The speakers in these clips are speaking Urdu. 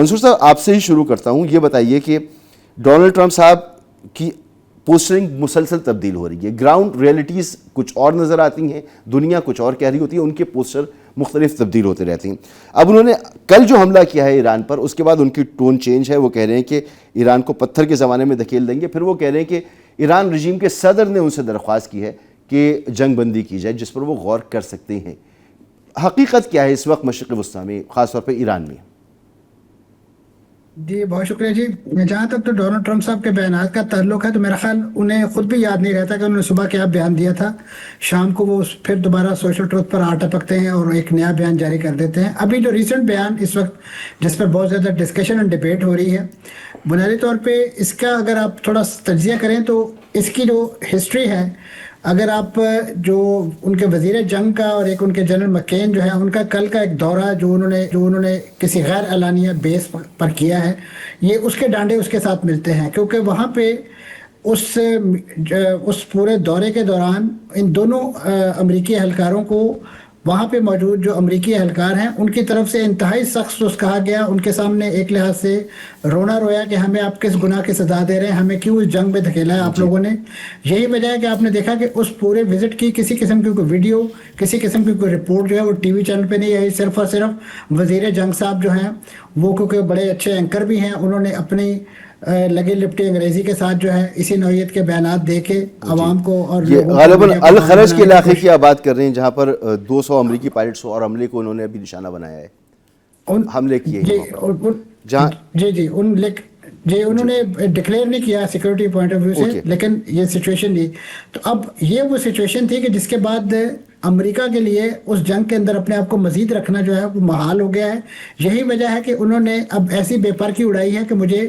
منصور صاحب آپ سے ہی شروع کرتا ہوں، یہ بتائیے کہ ڈونلڈ ٹرمپ صاحب کی پوسٹرنگ مسلسل تبدیل ہو رہی ہے، گراؤنڈ ریئلٹیز کچھ اور نظر آتی ہیں، دنیا کچھ اور کہہ رہی ہوتی ہے، ان کے پوسٹر مختلف تبدیل ہوتے رہتے ہیں۔ اب انہوں نے کل جو حملہ کیا ہے ایران پر، اس کے بعد ان کی ٹون چینج ہے، وہ کہہ رہے ہیں کہ ایران کو پتھر کے زمانے میں دھکیل دیں گے، پھر وہ کہہ رہے ہیں کہ ایران رجیم کے صدر نے ان سے درخواست کی ہے کہ جنگ بندی کی جائے، جس پر وہ غور کر سکتے ہیں۔ حقیقت کیا ہے اس وقت مشرق وسطیٰ میں، خاص طور پہ ایران میں؟ جی بہت شکریہ جی۔ جہاں تک تو ڈونلڈ ٹرمپ صاحب کے بیانات کا تعلق ہے تو میرا خیال انہیں خود بھی یاد نہیں رہتا کہ انہوں نے صبح کیا بیان دیا تھا، شام کو وہ پھر دوبارہ سوشل ٹروتھ پر آ ٹپکتے ہیں اور ایک نیا بیان جاری کر دیتے ہیں۔ ابھی جو ریسنٹ بیان اس وقت جس پر بہت زیادہ ڈسکشن اور ڈیبیٹ ہو رہی ہے، بنیادی طور پہ اس کا اگر آپ تھوڑا تجزیہ کریں تو اس کی جو ہسٹری ہے، اگر آپ جو ان کے وزیر جنگ کا اور ایک ان کے جنرل مکین جو ہے ان کا کل کا ایک دورہ جو انہوں نے کسی غیر اعلانیہ بیس پر کیا ہے، یہ اس کے ڈانڈے اس کے ساتھ ملتے ہیں، کیونکہ وہاں پہ اس پورے دورے کے دوران ان دونوں امریکی اہلکاروں کو وہاں پہ موجود جو امریکی اہلکار ہیں ان کی طرف سے انتہائی سخت کہا گیا، ان کے سامنے ایک لحاظ سے رونا رویا کہ ہمیں آپ کس گناہ کی سزا دے رہے ہیں، ہمیں کیوں اس جنگ میں دھکیلا ہے آپ لوگوں نے۔ یہی وجہ ہے کہ آپ نے دیکھا کہ اس پورے وزٹ کی کسی قسم کی کوئی ویڈیو، کسی قسم کی کوئی رپورٹ جو ہے وہ ٹی وی چینل پہ نہیں آئی، صرف اور صرف وزیر جنگ صاحب جو ہیں وہ کیونکہ بڑے اچھے اینکر بھی ہیں، انہوں نے اپنی لگے لپٹی انگریزی کے ساتھ جو ہے اسی نوعیت کے بیانات دے کے عوام کو اور غالباً الخرج کے علاقے کی آپ بات کر رہے ہیں جہاں پر 200 امریکی پائلٹس اور عملے کو انہوں نے ابھی نشانہ بنایا ہے، حملے کیے ہیں جی انہوں نے ڈکلیئر نہیں کیا سیکورٹی پوائنٹ آف ویو سے، لیکن یہ سچویشن تھی۔ تو اب یہ وہ سچویشن تھی کہ جس کے بعد امریکہ کے لیے اس جنگ کے اندر اپنے آپ کو مزید رکھنا جو ہے وہ محال ہو گیا ہے۔ یہی وجہ ہے کہ انہوں نے اب ایسی بے پرکی اڑائی ہے کہ مجھے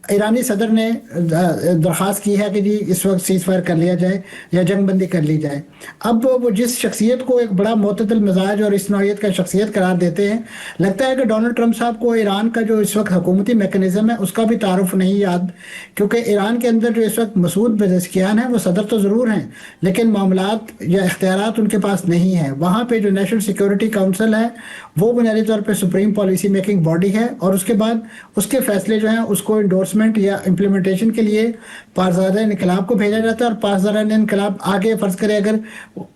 ایرانی صدر نے درخواست کی ہے کہ جی اس وقت سیز فائر کر لیا جائے یا جنگ بندی کر لی جائے۔ اب وہ جس شخصیت کو ایک بڑا معتدل مزاج اور اس نوعیت کا شخصیت قرار دیتے ہیں، لگتا ہے کہ ڈونلڈ ٹرمپ صاحب کو ایران کا جو اس وقت حکومتی میکنزم ہے اس کا بھی تعارف نہیں یاد، کیونکہ ایران کے اندر جو اس وقت مسعود پزشکیان ہیں وہ صدر تو ضرور ہیں لیکن معاملات یا اختیارات ان کے پاس نہیں ہیں۔ وہاں پہ جو نیشنل سیکورٹی کونسل ہے وہ بنیادی طور پہ سپریم پالیسی میکنگ باڈی ہے، اور اس کے بعد اس کے فیصلے جو ہیں اس کو انڈورسمنٹ یا امپلیمنٹیشن کے لیے پاسداران انقلاب کو بھیجا جاتا ہے، اور پاسداران انقلاب آگے فرض کرے اگر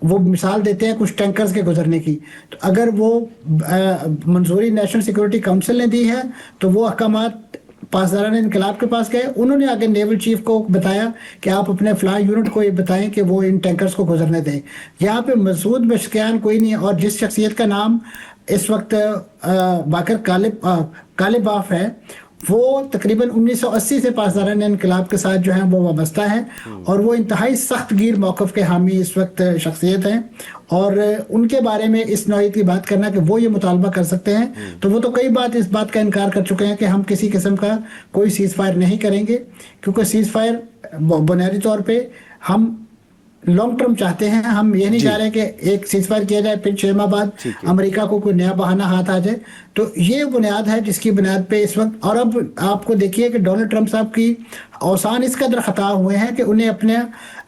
وہ مثال دیتے ہیں کچھ ٹینکرز کے گزرنے کی، تو اگر وہ منظوری نیشنل سیکورٹی کونسل نے دی ہے تو وہ احکامات پاسداران انقلاب کے پاس گئے، انہوں نے آگے نیول چیف کو بتایا کہ آپ اپنے فلاں یونٹ کو یہ بتائیں کہ وہ ان ٹینکرز کو گزرنے دیں۔ یہاں پہ مسعود پزشکیان کوئی نہیں ہے، اور جس شخصیت کا نام اس وقت باقر کالباف ہے وہ تقریباً 1980 سے پاسداران انقلاب کے ساتھ جو ہیں وہ وابستہ ہیں، اور وہ انتہائی سخت گیر موقف کے حامی اس وقت شخصیت ہیں، اور ان کے بارے میں اس نوعیت کی بات کرنا کہ وہ یہ مطالبہ کر سکتے ہیں تو وہ تو کئی بات اس بات کا انکار کر چکے ہیں کہ ہم کسی قسم کا کوئی سیز فائر نہیں کریں گے، کیونکہ سیز فائر بنیادی طور پہ ہم لانگ ٹرم چاہتے ہیں، ہم یہ نہیں چاہ رہے کہ ایک سیز فائر کیا جائے پھر 6 ماہ بعد امریکہ کو کوئی نیا بہانہ ہاتھ آ جائے۔ تو یہ بنیاد ہے جس کی بنیاد پہ اس وقت، اور اب آپ کو دیکھیے کہ ڈونلڈ ٹرمپ صاحب کی اوسان اس قدر خطا ہوئے ہیں کہ انہیں اپنے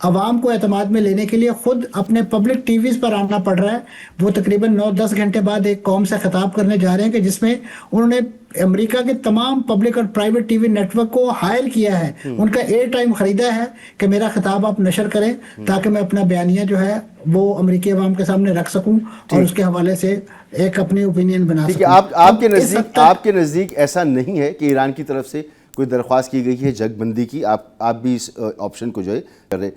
عوام کو اعتماد میں لینے کے لیے خود اپنے پبلک ٹی ویز پر آنا پڑ رہا ہے۔ وہ تقریباً 9-10 گھنٹے بعد ایک قوم سے خطاب کرنے جا رہے ہیں کہ جس میں انہوں نے امریکہ کے تمام پبلک اور پرائیویٹ ٹی وی نیٹ ورک کو ہائر کیا ہے، ان کا ایئر ٹائم خریدا ہے کہ میرا خطاب آپ نشر کریں تاکہ میں اپنا بیانیہ جو ہے وہ امریکی عوام کے سامنے رکھ سکوں اور اس کے حوالے سے ایک اپنی اوپینین بنا سکوں۔ آپ کے نزدیک ایسا نہیں ہے کہ ایران کی طرف سے کوئی درخواست کی گئی ہے جنگ بندی کی؟ آپ بھی اس آپشن کو جو ہے کر رہے ہیں۔